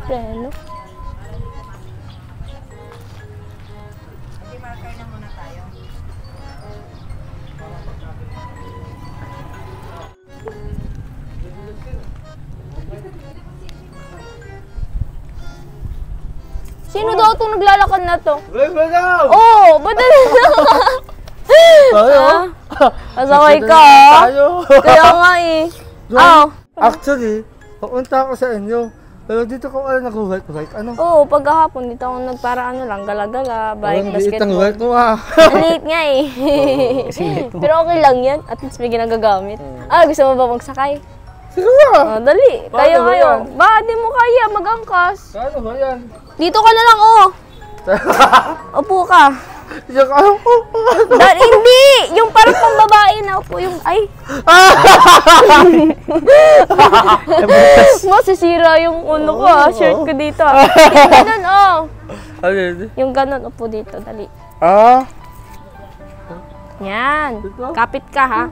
preno. Marker na muna tayo. Sino daw itong naglalakad na to? Daw! Oo, ba't Tayo! Masakay ka ah. Tayo! Kaya nga eh. Actually, papunta ako sa inyo. Pero dito ko nag-work. Ano? Oo, pagkahapon dito ako nagpara ano lang, gala-gala, bike, basketball. Ang work mo ah. Late nga eh. Pero okay lang yan. At least may ginagagamit. Gusto mo ba magsakay? Sige ba? Dali. Paano Kayo ba kayo. yan? Ba, di mo kaya mag-angkas. Ano ba yan? Dito ka na lang, oh. Upo ka. Hindi! Yung parang pang babae na upo yung... Ay! Masisira yung ulo ko ah. Shirt ko dito ah. Yung ganun, oh. Yung ganun, upo dito. Dali. Yan. Kapit ka ha.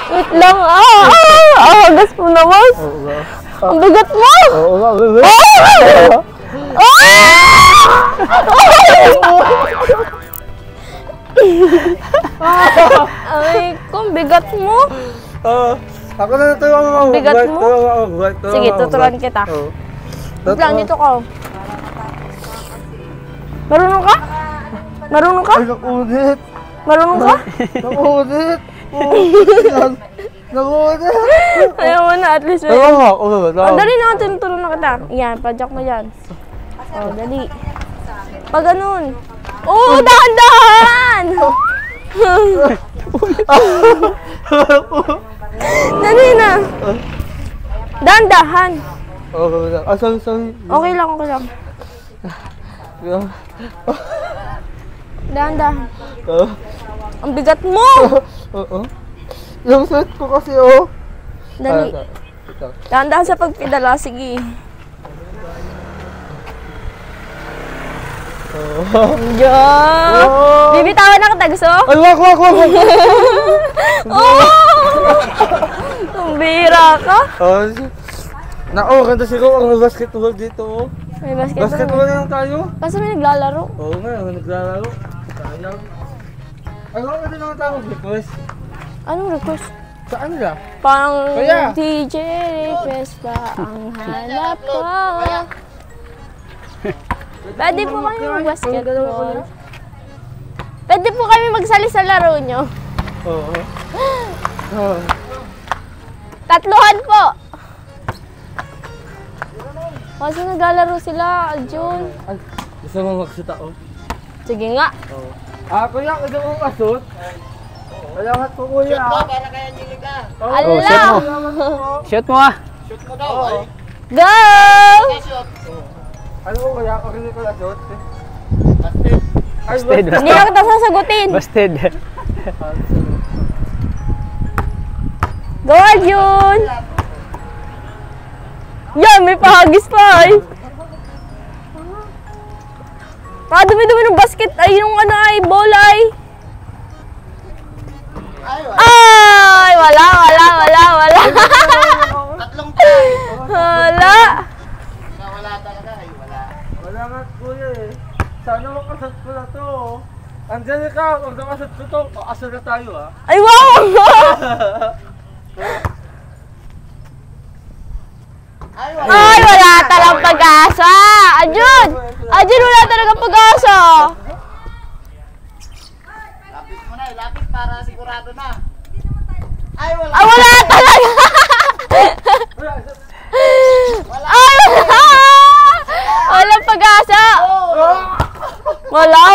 Wait lang gas mo naman. Ang bigat mo. Ay, kung bigat mo. Ako na natuwa mo. Bigat mo? Sige, tuturuan kita. Wait lang, dito ka. Marunong ka? Marunong ka? Ay, nakunit. Marunong ka? Nakunit. Nakunit. Ayaw mo na, at least may... dali na, tinuturo na kita. Yan, padyak mo yan. Dali. Pag ganun. Dahan-dahan! Dali na. Dahan-dahan. Sorry. Okay lang. Dahan-dahan. Ang bigat mo! Yung set ko kasi Dali. Dahan-dahan sa pagpidala, sige. Diyan! Bibitawan na kita, gusto? Ay, wak! Ang bira ka. Ganda siguro ang basketball dito. May Basketball na lang tayo. Kaso may naglalaro. Oo nga, naglalaro. Sayang. Ay, wala din naman tayo request. Anong request? Saan nila? Pang Kaya? DJ request pa ang hanap ko. Pwede po kami mag-basketball. Pwede po kami magsali sa laro nyo. Oo. Tatluhan po. Kasi naglalaro sila, Jun. Ay, gusto mo magsita Sige nga. Kuya, gusto mo masut? Salamat po, kuya. Shoot mo, para kaya nili ka. Ala! Shoot mo ah. Shoot mo daw. Go! Shoot. Ano po, kuya? Hindi ko lasot. Busted. Busted. Hindi na kita sasagutin. Busted. Go, Jun! Yan, may pahagis pa ay. Dumi-dumi ng basket ay yung ball ay. Ay, wala. Tatlong try. Wala. Wala talaga. Ay, wala. Wala nga, kuya eh. Sana makasat ko na to. Angelica, huwag na kasat ko to. Asal na tayo Ay, wow! Ay, wala talagang pag-asa! Ajun, wala talagang pag-asa! Lapit mo na, lapit para sigurado na. Ay, wala. Ay, wala talaga! Ay, wala! Walang pag-asa! Wala!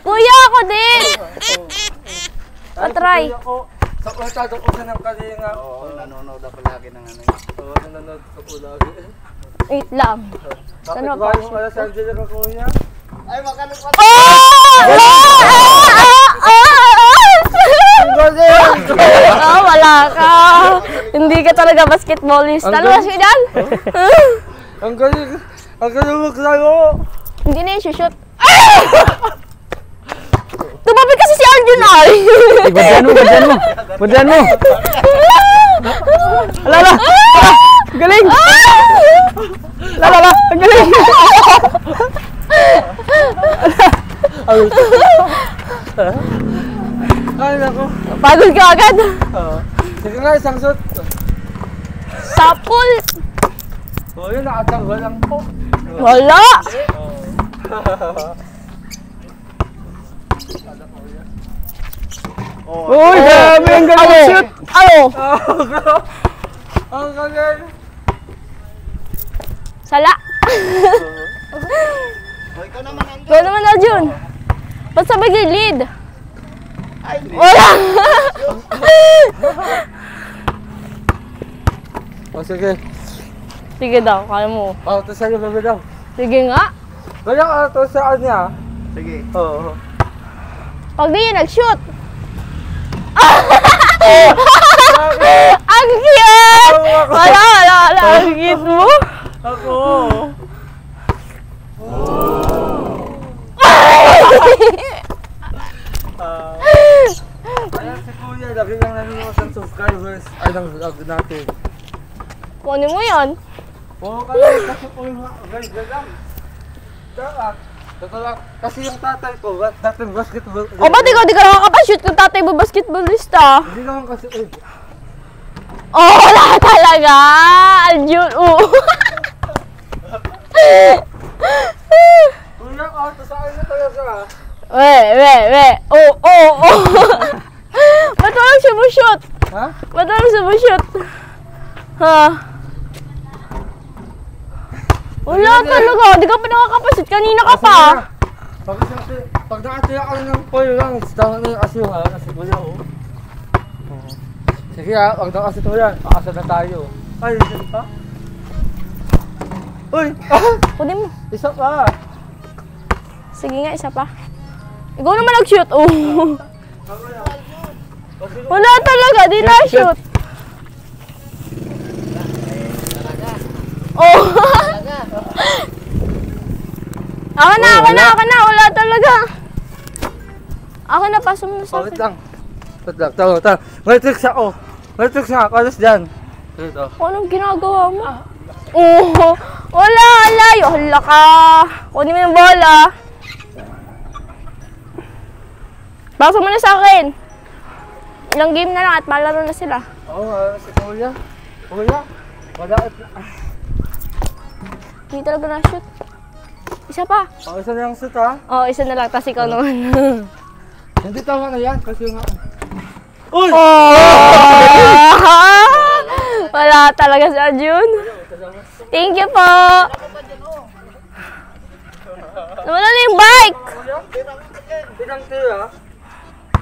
Kuya, ako din! Patry. Sa kultado ko sa ng kalinga. Oo, nanonood ako lagi ng ano. Oo, nanonood ko po lagi. Wait lang. Bakit Saan ba yung alas Angelica, kuya? Ay, magkano pa. Wala ka. Hindi ka talaga basketballista. Luwas ka dyan? Ang galing maglaro. Hindi na yung shoot. Tumabi kasi si Arjun ay! Badyan mo, badyan mo. Badyan mo. Alala! Galing! Alala! Galing! Ay, naku. Pagod ka agad! Sige nga, isang shot. Sapul! Yun, nakatanggal lang po. Wala! Uy, grabe ang galing Ano? shoot! Ano? Ang galing. Sala! O, ikaw naman ang Ikaw naman, Arjun! Ba't sa gilid? Ay, hindi. Wala! O, sige. Sige daw, kaya mo. Ito sa'yo, baby daw. Sige nga. Kaya ito sa kanya. Sige. Oo. Pag di yun nag-shoot. Ang cute! Wala. Ang cute mo. Ako. Ayan si Kuya, lagi lang nanonood ng subscribers ay ng vlog natin. Kunin mo yan. Oo, kasi po yung guys, lang. Teka lang, kasi yung tatay ko, dating basketball. O ba't ikaw di ka nakakapashoot kung tatay mo basketballista? Hindi naman kasi, Oh, wala talaga! Arjun, Kuya, ito sa akin na talaga. We. Oh. Ba't walang sumushoot? Ha? Ba't walang sumushoot? Ha? Wala talaga, di ka pa nakakapashoot. Kanina ka pa. Pag nakatira ka ng poyo lang, tama na yung asyo ha, kasi kuya oh. Sige ha, pag nakasit mo yan, pakasal na tayo. Ay, isa pa? Uy! Kunin mo. Isa pa! Sige nga, isa pa. Ikaw naman nag-shoot. Oh. Wala talaga, di na-shoot. Oh. Ako na. Wala talaga. Ako na, paso mo na sa Wait akin. lang. Tawa. May tricks ako. May tricks nga, palas dyan. Dito. Anong ginagawa mo? Oh, wala, layo. Hala ka. Kunin mo yung bola. Basa mo na sa akin. Ilang game na lang at malaro na sila. Oo, si Kuya. Kuya, wala at... Hindi talaga na-shoot. Isa pa. Isa na yung shoot ha. Oh, isa na lang. Tapos ikaw naman. Hindi tama na yan, kasi nga... Uy! Oh! Wala talaga si Arjun. Thank you po. Nawala na yung bike. Pinang tira.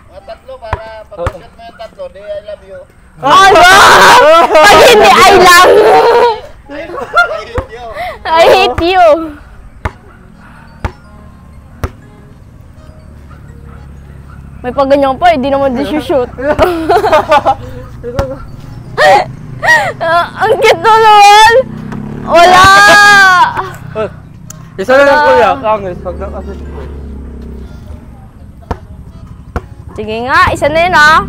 Mga tatlo para pag-shot mo yung tatlo, di I love you. Ano? Pag hindi, I lang. I hate you. I hate you. May pagganyan pa, hindi naman di shoot. Ang cute naman. Wala. Isa na lang kuya, kangis, pag nakasit ko. Sige nga, isa na yun ah.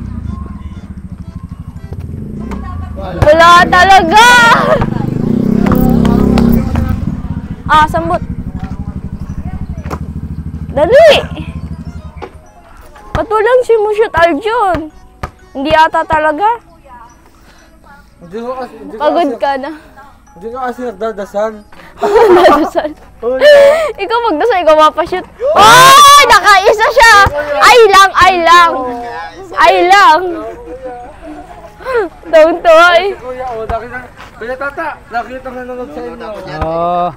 Wala talaga. Sambot. Dali. Ba't walang simushoot, Arjun? Hindi ata talaga. Hindi Pagod ka na. Hindi ka kasi nagdadasal. Nadasal. Ikaw magdasal, ikaw mapashoot. Oh! Nakaisa siya! Ay lang! Taon-tawa eh. Kuya, Kuya Tata, nakita ko nanonood sa inyo. Oh.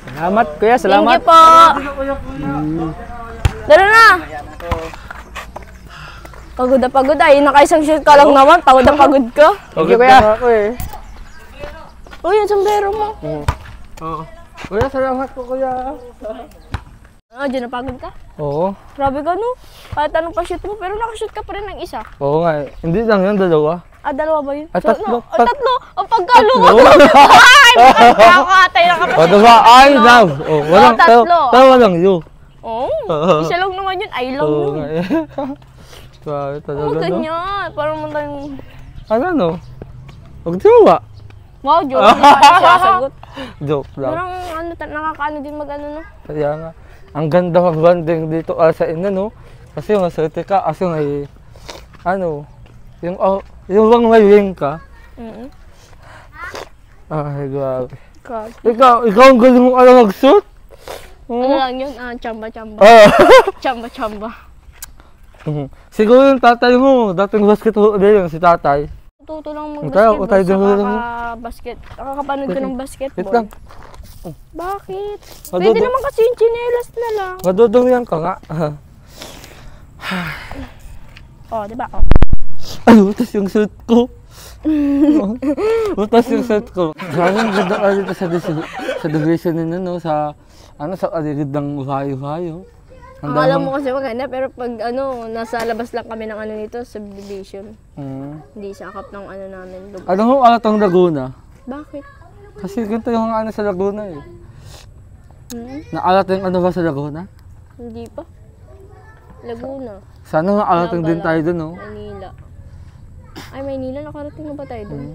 Salamat kuya, salamat. Thank you po. Kuya. Dala na. Pagod na. Nakaisang shoot ka lang naman. Pagod ka. Thank you kuya. Ako eh. Uy, yung sombrero mo. Oo. Kuya, salamat po kuya. Diyan napagod ka? Oo. Grabe ka no. Kahit anong pa-shoot mo, pero nakashoot ka pa rin ng isa. Oo nga eh. Hindi lang yan, dalawa. Dalawa ba yun? Tatlo. Tatlo. Ang pagkalo ko. Ay, makakatay na ka pa. O diba, I love. Oh, walang tatlo. tawa lang yun. Oh, isa lang naman yun. I love Oo yun. nga eh. Grabe Oo, talaga, no? ganyan. Parang naman tayong... Ano? Magjowa. Wow, joke. Hindi pa rin sasagot. Joke lang. Parang ano, nakakaano din mag-ano, no? Kaya nga, ang ganda mag-bonding dito sa ina, no? Kasi maswerte ka, kasi may, ano, yung bang may wing ka. Ay, grabe. God. Ikaw ang galing mo alam mag-shoot? Ano lang yun? Chamba-chamba. Ah. Chamba-chamba. Siguro yung tatay mo, dating basketball din yung si tatay. Tuto lang Tayo, mag-basketball tayo din mo. sa basket. Nakakapanood ka ng basketball. Wait lang. Bakit? Madudu- Pwede naman kasi yung chinelas na lang. Madudumihan ka nga. Oh, di ba? Oh. Ay, utas yung suit ko. Utas yung suit ko. Grabe ang ganda ka dito sa division nila, no? Sa aligid ng uhayo-hayo. Akala mo kasi maganda, pero pag ano, nasa labas lang kami ng ano nito, subdivision. Hindi sakap ng ano namin. Lugar. Alam mo, alatang Laguna. Bakit? Kasi ganito yung ano sa Laguna eh. Naalat yung ano ba sa Laguna? Hindi pa. Laguna. Sana nga alating din tayo dun, no? Manila. Ay, Maynila, nakarating na ba tayo doon?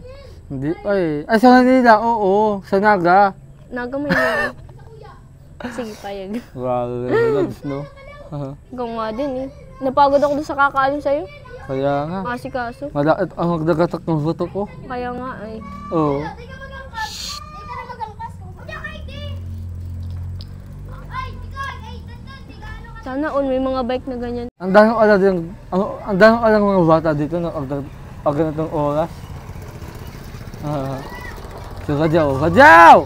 Hindi, ay sa Manila, oo, sa Naga. Naga, Maynila. Sige, payag. Grabe, loves, no? Ikaw nga din eh. Napagod ako doon sa kakaalim sa'yo. Kaya nga. Asikaso. Malakit ang magdagatak ng buto ko. Kaya nga ay. Oo. Sana all may mga bike na ganyan. Ang dami ko alam mga bata dito na pag ganitong oras. So, Radyaw! Radyaw!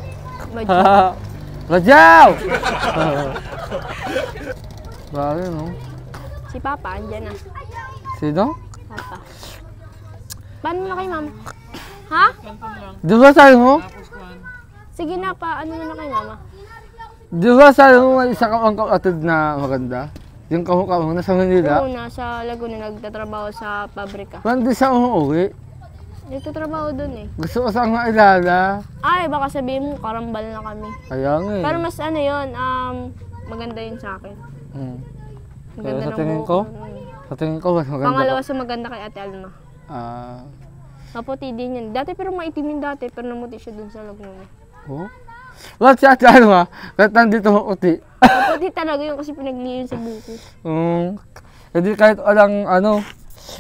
Radyaw! Grabe, no? Si Papa, andyan na. Sino? Papa. Paano na kay Mama? Ha? Di ba sabi mo? Sige na pa, ano na kay Mama? Di ba sabi mo may isa kang kapatid na maganda? Yung kamukha mo nasa Manila? Oo, nasa Laguna, nagtatrabaho sa pabrika. Hindi siya umuwi. Nagtatrabaho doon eh. Gusto ko saan mailala. Ay, baka sabihin mo, karambal na kami. Kaya nga eh. Pero mas ano yun, maganda yun sa akin. Maganda Kaya sa ng tingin buhok ko? ko. Sa tingin ko, mas maganda Pangalawa ka. sa maganda kay Ate Alma. Maputi din yan. Dati pero maitim yun dati, pero namuti siya dun sa Laguna. Oh? Ba't siya ate Alma? Kahit nandito maputi. Maputi talaga yun kasi pinagliyon sa buko. Hindi kahit walang ano,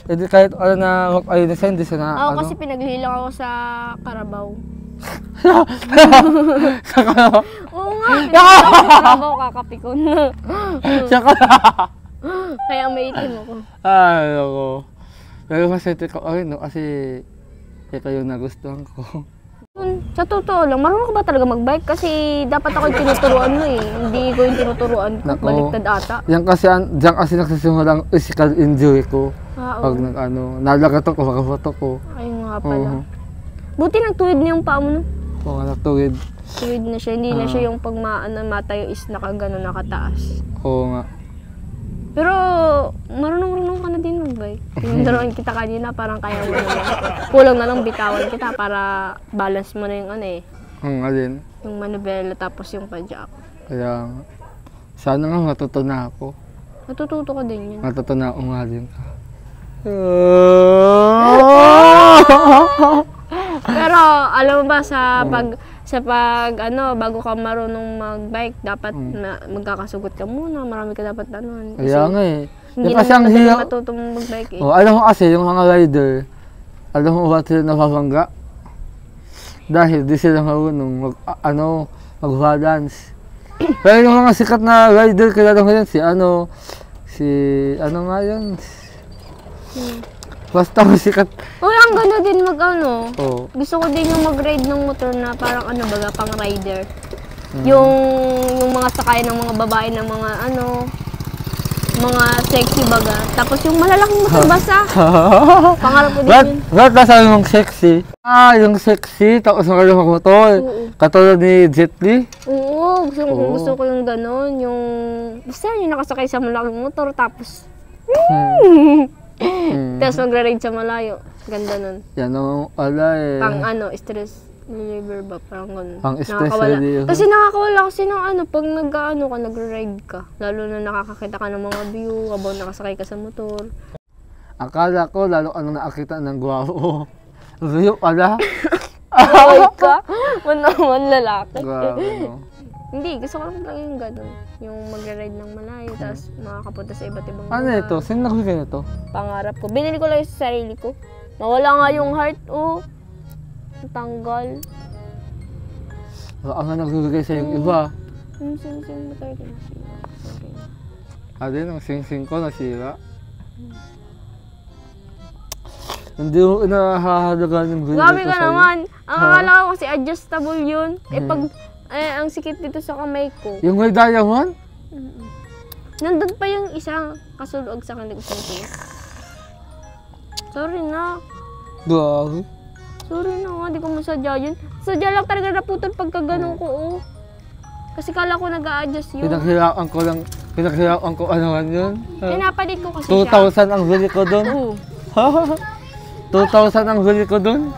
hindi kahit wala na ayun na hindi siya na Ako ano. kasi pinaglilang ako sa Carabao. Sa Carabao? Oo nga, pinaglilang ako sa Carabao, kakapikon. Siya ka Kaya may itim ako. Ay, ako. Pero masete ko ayun, no? Kasi ikaw yung nagustuhan ko. Sa totoo lang, marunong ka ba talaga mag-bike? Kasi dapat ako yung tinuturuan mo eh. Hindi ko yung tinuturuan ko. Nako. Baliktad ata. Diyan kasi nagsisimula ang physical injury ko. Oo. Pag nalagat ako, makafoto ko. Ayun nga pala. Buti nagtuwid na yung paa mo no? Oo, natuwid. Tuwid na siya. Hindi na siya yung pag matayo is nakagano, nakataas. Oo nga. Pero marunong ka na din mag-bike. Yung dalawan kita kanina, parang kaya mo naman. Kulang na lang bitawan kita para balance mo na yung ano eh. Ang alin. Yung manubela tapos yung padjak. Kaya sana nga matuto na ako. Natututo ka din yun. Matuto na akong alin ka. Pero alam mo ba bago ka marunong mag-bike, dapat magkakasugot ka muna. Marami ka dapat ano. Kaya nga eh. Hindi Kasi ang naman hiya. matutong mag-bike eh. Oh, alam mo kasi yung mga rider, alam mo ba sila napapangga? Dahil di sila marunong mag-balance. Pero yung mga sikat na rider, kilala mo yan, si ano nga yan? Basta sikat. Uy, ang ganda din mag-ano. Oh. Gusto ko din yung mag-ride ng motor na parang baga pang rider. Yung mga sakay ng mga babae ng mga mga sexy baga. Tapos yung malalaking motor basta. Pangarap ko din yun. Ba't nasabi mong sexy? Yung sexy, tapos magaling mag-motor. Katulad ni Jet Li. Oo, gusto ko yung gano'n. Yung, basta yung nakasakay sa malaking motor, tapos tapos magra-ride sa malayo. Ganda nun. Yan ang ala eh. Pang stress. Liver ba? Parang ganun. Ang stress Nakakawala. relief. Kasi nakakawala kasi ng ano, pag nag-ano ka, nag-ride ka. Lalo na nakakakita ka ng mga view, habang nakasakay ka sa motor. Akala ko, lalo ka nang nakakita ng gwapo. View pala. Away ka? Manaman lalaki. Grabe, no? Hindi, gusto ko lang talaga yung ganun. Yung mag-ride ng malayo, tapos makakapunta sa iba't ibang Ano lugar. ito? Sino nagbigay nito? Pangarap ko. Binili ko lang yung sa sarili ko. Nawala nga yung heart, oh. Natanggal. Baka nga nagbibigay sa yung iba. Yung sing-sing mo tayo din. Ate, ang sing-sing ko nasira. Hindi mo inahahalagaan yung binigay Grabe ko ka sa'yo. naman. Ang akala ko kasi adjustable yun. Eh pag, ang sikit dito sa kamay ko. Yung may diamond? Nandun pa yung isang kasulog sa akin. Sorry na. Grabe. Sorry na nga, di ko masadya yun. Sadya lang talaga naputol pagka ganun ko, oh. Kasi kala ko nag-a-adjust yun. Pinaghirapan ko ano man yun. Pinapalit ko kasi siya. 2,000 ang huli ko doon. Oo. 2,000 ang huli ko doon.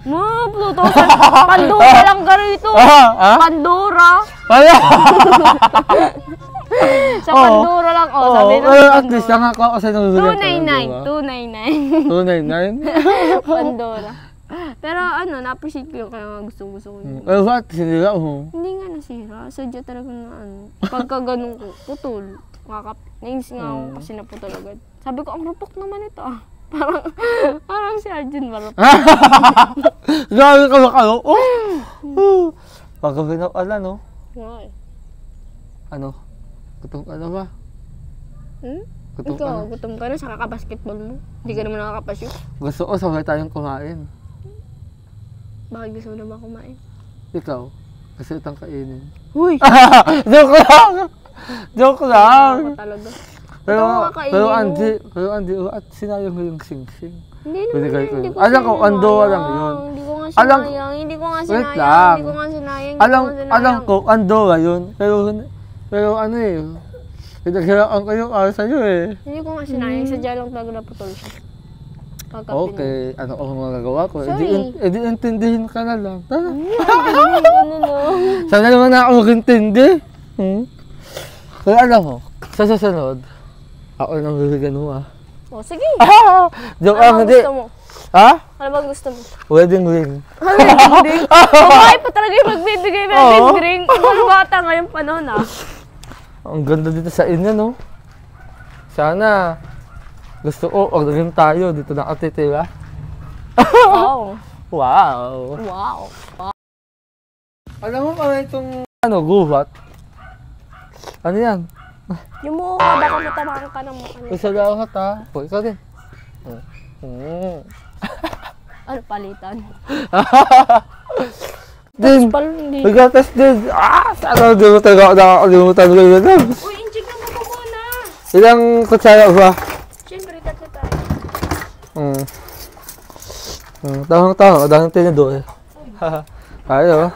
Mo, 2,000. Pandora lang ganito. Pandora. Wala! Sa Pandora lang, oh. Sabi na Pero sa at least nangako ako sa nung huli ko. 299. 299? Pandora. Pero ano, na-appreciate ko yung kaya gusto ko yun. Pero ba't sinira mo? Hindi nga nasira. Sadya talaga na ano. Pagka ganun ko, putol. Nainis nga ako kasi naputol agad. Sabi ko, ang rupok naman ito ah. Parang si Arjun marupok. Grabe ka ba kayo? Oh! Pagkabin ako ala, no? Nga eh. Ano? Gutom ka na ba? Gutom ka Ikaw, na? gutom ka na sa kakabasketball mo. Hindi ka naman nakakapasyo. Gusto ko sabay tayong kumain. Bakit gusto mo na ba kumain? Ikaw, kasi itang kainin. Huy! Joke lang! Joke lang! Ako talaga. Pero, Ito nga kainin pero Andy, at sinayang mo yung sing-sing. Hindi naman Binigay yun, ko hindi yun. ko Alam ko, sinayang. Andoa lang yun. Hindi ko nga Alam- sinayang. Hindi ko nga Wait sinayang. lang. Hindi ko nga sinayang. Alam ko, Andoa yun. Pero ano eh, pinaghiraan ko yung ara sa'yo eh. Hindi ko nga sinayang. Sadya lang talaga naputol siya. Pagka Okay, ano ako magagawa ko? Sorry. Edi intindihin ka na lang. Tara. ano no? Sana naman na ako mag-intindi. Pero alam mo, sa susunod, ako nang bibigyan mo ah. O, sige. Joke Ano lang, bang hindi. gusto mo? Ha? Ano bang gusto mo? Wedding ring. Wedding? Babae pa talaga yung magbibigay ng Oo. wedding ring. Mga bata ngayong panahon ah. Ang ganda dito sa inyo, no? Sana, gusto ko, orderin tayo dito na katitira. Wow. Wow! Wow. Alam mo pa itong, gubat? Ano yan? Yung mo, baka matamaan ka ng mukha. Isa lang ha. O, ikaw din. Ano palitan? Din! Pal, hindi. Pagkatas din! Sana di mo talaga ako nakakalimutan ko yun. Uy, inchik na mo muna. Ilang kutsara ba? Siyempre, tatlo tayo. Tahang-tahang, daming tinidor eh. Ayo.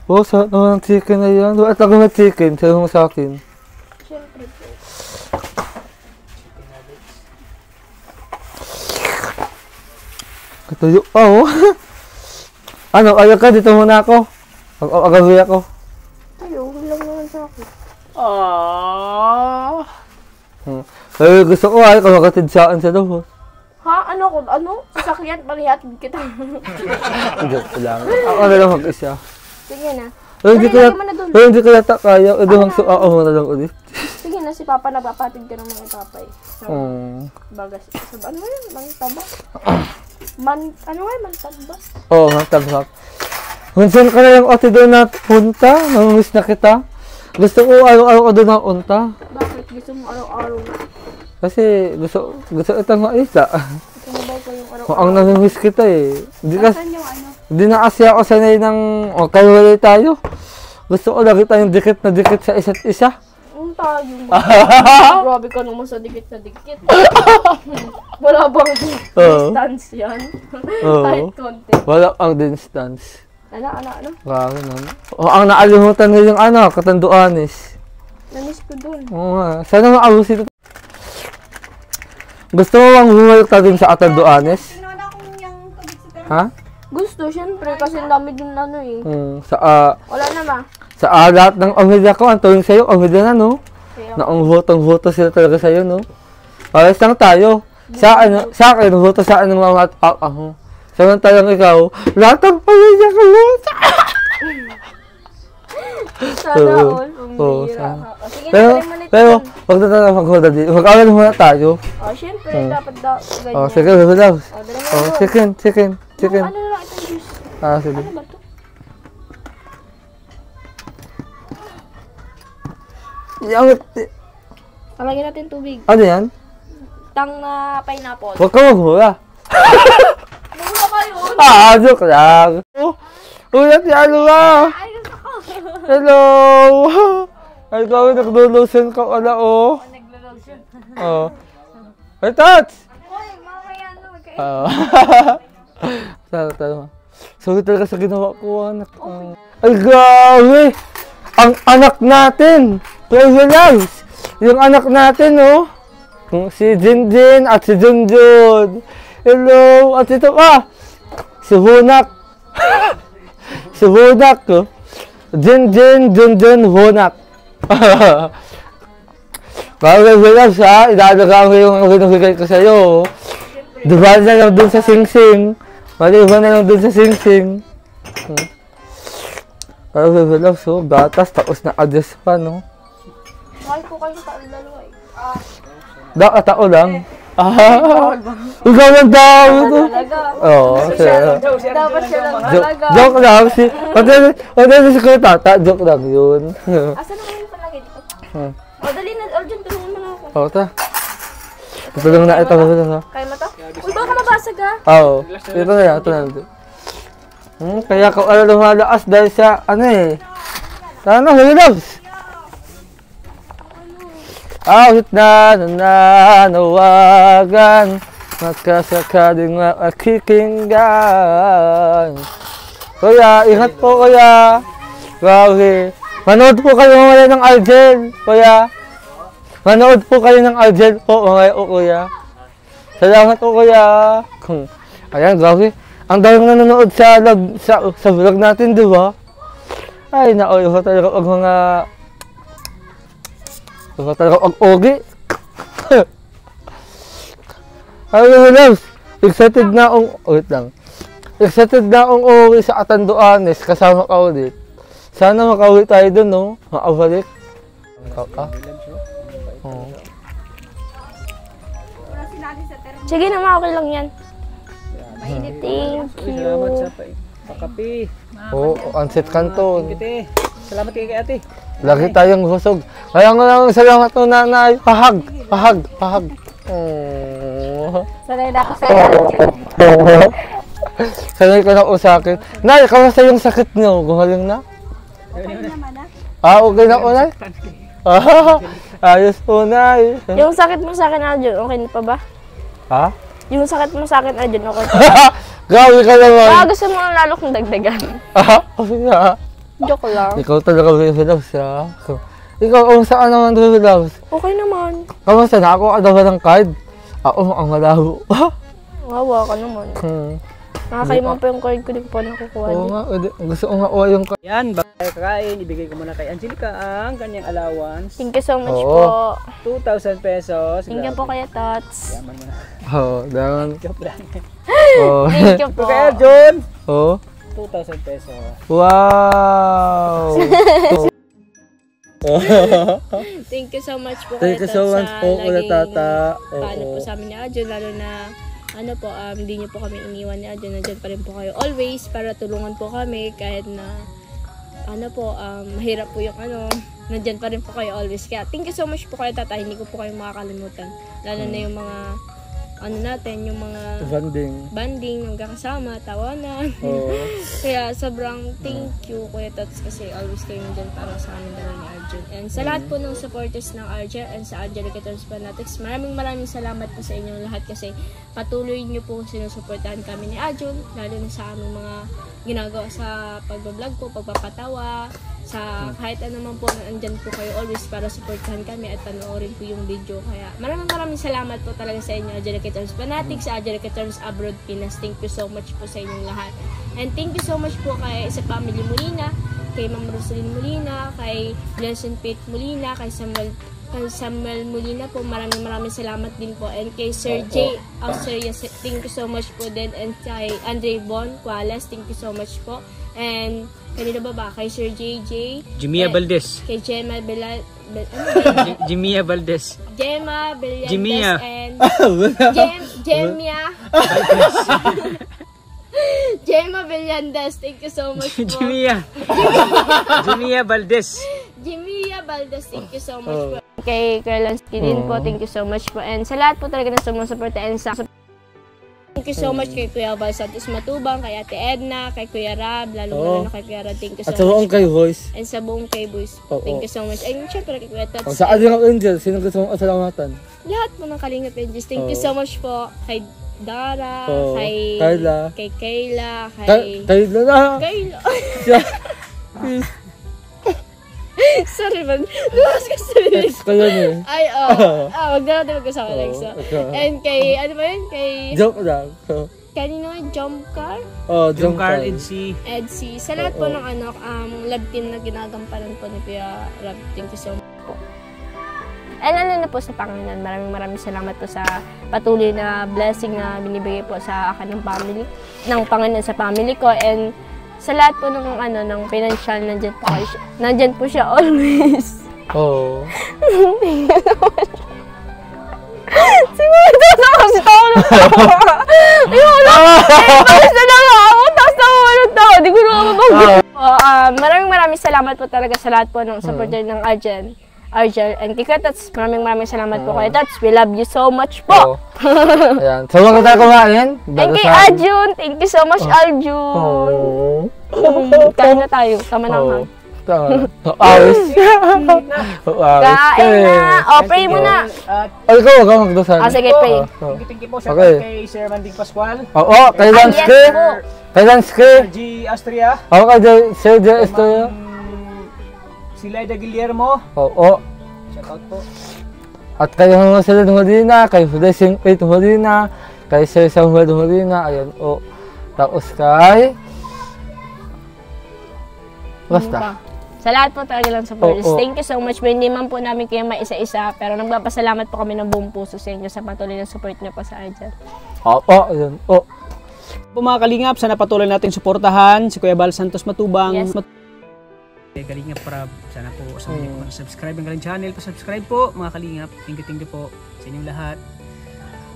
Oh, sarap naman ang chicken na yan. At ako na chicken, sabi mo sa akin. Siyempre po. Katuyo pa oh. Ano, ayaw ka, dito muna ako. Agawi ako. Ayaw, lang naman sa akin. Pero gusto ko ay kamakatid sa akin sa loob. Ha? Ano ko? Ano? Sasakyan, palihatid kita. Joke lang. Ako na lang mag-isa. Sige na. Pero hindi ko Dali, na, lagyan mo na dun. pero hindi ko yata kaya. Doon ako muna lang ulit. Sige na, si Papa nagpapatid ka ng mga papay. Sa bagas. Sa ano yun? Mantaba? Ano nga? Mantaba? Oo, tabhak. Minsan ka na lang ate doon na punta. Namimiss na kita. Gusto ko araw-araw ko doon napunta. Bakit? Gusto mo araw-araw? Kasi gusto itang maisa. Gusto mo ba ko yung araw-araw? Ang namimiss kita eh. Saan yung ano? Hindi na kasi ako sanay ng, kahiwalay tayo. Gusto ko lagi tayong dikit na dikit sa isa't isa. Tayo. Grabe ka naman sa dikit na dikit. Wala bang distance yan? Kahit konti. Wala ang distance. Ano? Grabe naman. Ang naalimutan ko yung Katanduanes. Namiss ko dun. Oo nga. Sana maabusin ito. Gusto mo bang bumalik tayo dun sa Katanduanes? Ha? Gusto, syempre, kasi ang dami din ano eh. Wala na ba? Sa lahat ng omega ko, ang tuwing sa'yo, omega na, no? Kaya, Na voto sila talaga sa'yo, no? Pares lang tayo. Sa akin, voto sa akin ng mga ako. Samantalang ikaw, lahat ng omega ko, sana all, umira sana. ka. O, sige, Pero, na rin pero, wag na tayo mag-hold dito. Mag-awal muna tayo. O, syempre, dapat ganyan. Oh, sige, relax. O, dali mo Oh, yun. chicken. Ano na lang itong juice? Sige. Ano ba to? Yang, Palagyan natin tubig. ano yan? Tang na pineapple. Huwag ka maghula. Muna kayo. Joke lang. Ulat yan ba? Ayos ako. Hello! Ay, ikaw naglo-lotion ka wala, oh. Naglo-lotion. Oh. Ay, touch! Hoy, mamaya na magkain. Tara. Sorry talaga sa ginawa ko, anak. Ay, grabe! Ang anak natin! Privilege! Yung anak natin, oh. Si Jinjin at si Junjun. Hello! At ito pa! Si Hunak. Si Hunak, oh. Jinjin, Junjun, Hunak. Privilege, ha? Idadagaan ko yung binibigay ko sa'yo, oh. Diba na lang dun sa sing-sing. Maliban na lang dun sa sing-sing. Pero bibilang so, gatas, tapos na adjust pa, no? Mahal ko kayong dalawa eh. Tao lang. Ikaw lang daw. Talaga. Oo, Dapat siya lang talaga. joke lang. Pagkakita si Kuya Tata, joke lang yun. Asa na kayo palagay dito? O, dali na. O, dyan, tulungan mo na ako. Oo, ta. Ito lang na, ito lang. Kaya mo to? Uy, baka mabasag ha? Oo, ito na yan, ito na yan. Kaya ka lumalakas dahil sa, ano eh. Sana, Loves! Awit na nananawagan, magkasakaling makikinggan. Kuya, ingat po kuya. Grabe. Manood po kayo mamaya ng Argel, kuya. Manood po kayo ng Argel po mamaya o kuya. Salamat po kuya. Ayan, grabe. Ang daming nanonood sa vlog natin, di ba? Ay, naoy ko talaga ang mga... Ito talaga ang-ogi. Ay, Loves, excited na ang... Wait lang. Excited na ang uwi sa Atanduanes, kasama ka ulit. Sana makauwi tayo dun, no? Makabalik. Oo. Sige naman, okay lang yan. Thank you. Salamat sa pakapi. Oo, Anset Canton. Ate, salamat kay ate. Lagi tayong busog. Kaya nga lang salamat mo nanay. Pahag. Sanay na ako sa'yo. Sanay ko na usakin. Nay, kamusta yung sakit niyo? Gumaling na? Okay na po, Nay? Ayos po, Nay. Yung sakit mo sa akin, Arjun, okay na pa ba? Ha? Yung sakit mo sa akin, Arjun, okay na pa? Grabe ka naman. Baka gusto mo lalo kong dagdagan. Kasi nga. Joke lang. Ikaw talaga Loves, ha? Ikaw, saan naman Loves? Okay naman. Kamusta na ako? Ano ba ng card? Ako, ang malabo. Wawa ka naman. Nakakaiman pa yung card ko, di ko pa nakukuha Oo din. nga, gusto ko nga yung card. Yan, bakit kakain, ibigay ko muna kay Angelica ang kanyang allowance. Thank you so much Oo. po. 2,000 pesos. Thank you po kaya Tots. Yaman mo na. Oo, daman. Joke lang. Oo. Thank you po. Kaya John, Oo. 2,000 pesos. Wow! Thank you so much po Thank you so much po, Kuya Tata. Paano Oo. po sa amin ni Arjun, lalo na ano po, hindi niyo po kami iniwan ni Arjun. Nandiyan pa rin po kayo always para tulungan po kami kahit na ano po, mahirap po yung ano, nandiyan pa rin po kayo always. Kaya thank you so much po Kuya Tata, hindi ko po kayo makakalimutan. Lalo na yung mga ano natin, yung mga banding, magkakasama, tawanan. Oo. Kaya sobrang thank you Kuya Tots kasi always kayo dyan para sa amin dalawa ni Arjun. And sa lahat po ng supporters ng Arjun and sa Angelica Tours Fanatics, maraming salamat po sa inyong lahat kasi patuloy nyo po sinusuportahan kami ni Arjun, lalo na sa aming mga ginagawa sa pagbablog po, pagpapatawa, sa kahit ano man po na andyan po kayo always para supportahan kami at panoorin po yung video. Kaya maraming salamat po talaga sa inyo, Angelica Terms Fanatics, Angelica Terms Abroad Pinas. Thank you so much po sa inyong lahat. And thank you so much po kay sa family Molina, kay Ma'am Rosalyn Molina, kay Blessing Pete Molina, kay Samuel Molina po. Maraming salamat din po. And kay Sir J. Australia, thank you so much po din. And kay Andre Bon Cuales, thank you so much po. And kanina ba? Kay Sir JJ. Jimia Valdez. Kay Gemma Jimia Valdez. Gemma Villandes Jimia. and Gemma Gemma Villandes, thank you so much po. Jimia Valdez. Jimia Valdez, thank you so much po. Kay Kerlansky din po, thank you so much po. And sa lahat po talaga ng sumusuporta and sa thank you so much kay Kuya Val Santos Matubang, kay Ate Edna, kay Kuya Rab, lalo na kay Kuya Rab, thank you so much. At sa buong kay Voice. And sa buong kay Boys, thank you so much. And syempre kay Kuya Tats. Sa Adrian Angel, sino gusto mong asalamatan? Lahat po ng Kalingap Angels, thank you so much po. Kay Dara, kay Kayla, Kayla na. Kayla. Sorry man. Lumas ka sa lyrics. Kaya niya. Ay, wag na natin mag-usama next. And kay, ano ba yun? Kay... Joke lang. Kanino nga? Jump Car? Jump Car. Edsy. Sa lahat po ng love team na ginagampanan po ni Kuya Rab, thank you so much po. And ano na po sa Panginoon, maraming salamat po sa patuloy na blessing na binibigay po sa akin ng Panginoon sa family ko. And sa lahat po ng financial, nandyan po siya always. Siguro ito kasi tao na tawa. Ayun, tapos na lang ako. Tapos na ako ng tao. Di ko na mabagay. Maraming salamat po talaga sa lahat po ng supporter ng Argel and Kika Tats. Maraming salamat po kay Tats. We love you so much po. Ayan. So, wag tayo kumain. Thank you, Arjun. Thank you so much, Arjun. Kain na tayo. Tama na nga. Awis. Kain na. Pray mo na. Ikaw, wag kang magdasal. Sige, pray. Thank you po sa kay Sir Manding Pascual. Kay Lansky. Kay Lansky. G. Astria. Kay Sir J. Astria. Si Laida Guillermo. Shout out po. At kay Rosalyn Molina, kay Blessing Pete Molina, kay Sir Samuel Molina, ayan Tapos kay... Basta. Sa lahat po talaga lang supporters. Thank you so much. Hindi man po namin kayo maisa-isa, pero nagpapasalamat po kami ng buong puso sa inyo sa patuloy na support niyo po sa Argel. Ayan. Po mga Kalingap, sana patuloy natin suportahan si Kuya Val Santos Matubang. Yes. Kalingap Prab, sana po sa mga po subscribe ang galing channel, pa-subscribe po mga Kalingap. Thank you po sa inyong lahat.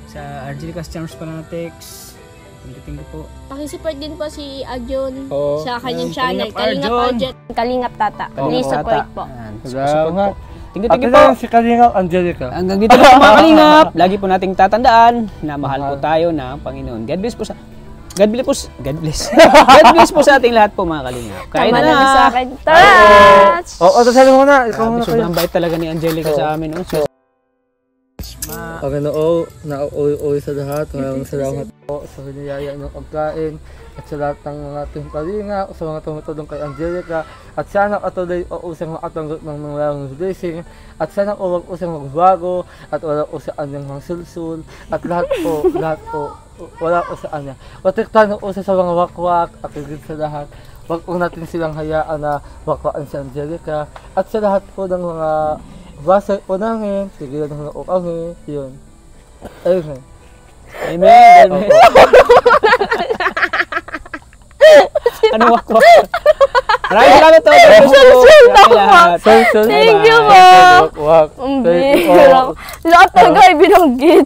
Sa Angelica Terms Fanatics, thank you po. Pakisupport din po si Arjun sa kanyang Kalingap channel, Kalingap Arjun, Kalingap Tata. Please support po. Salamat. Thank you po. Si Kalingap Angelica. Hanggang dito po mga Kalingap. Lagi po nating tatandaan na mahal po tayo ng Panginoon. God bless po sa ating lahat po mga Kalingap. Kain na sa akin. Touch! Tasali mo na. Ikaw muna kayo. Sobrang bait talaga ni Angelica sa amin. Nauwi sa lahat. Maraming salamat po sa hiniyaya ng pagkain at sa lahat ng mga team Kalingap, sa mga tumutulong kay Angelica. At sana patuloy usang makatanggap ng maraming blessing. At sana huwag usang magbago at wala usaan ng mga sulsul. At lahat po, wala usaan niya. Patiktan ng usa sa mga wakwak at higit sa lahat. Huwag po natin silang hayaan na wakwaan si Angelica. At sa lahat po ng mga basa po namin, sigilan ng mga kami, yun. Amen. Amen. Ano wakwak? Maraming salamat po. Thank you po. Lahat talaga ay binanggit.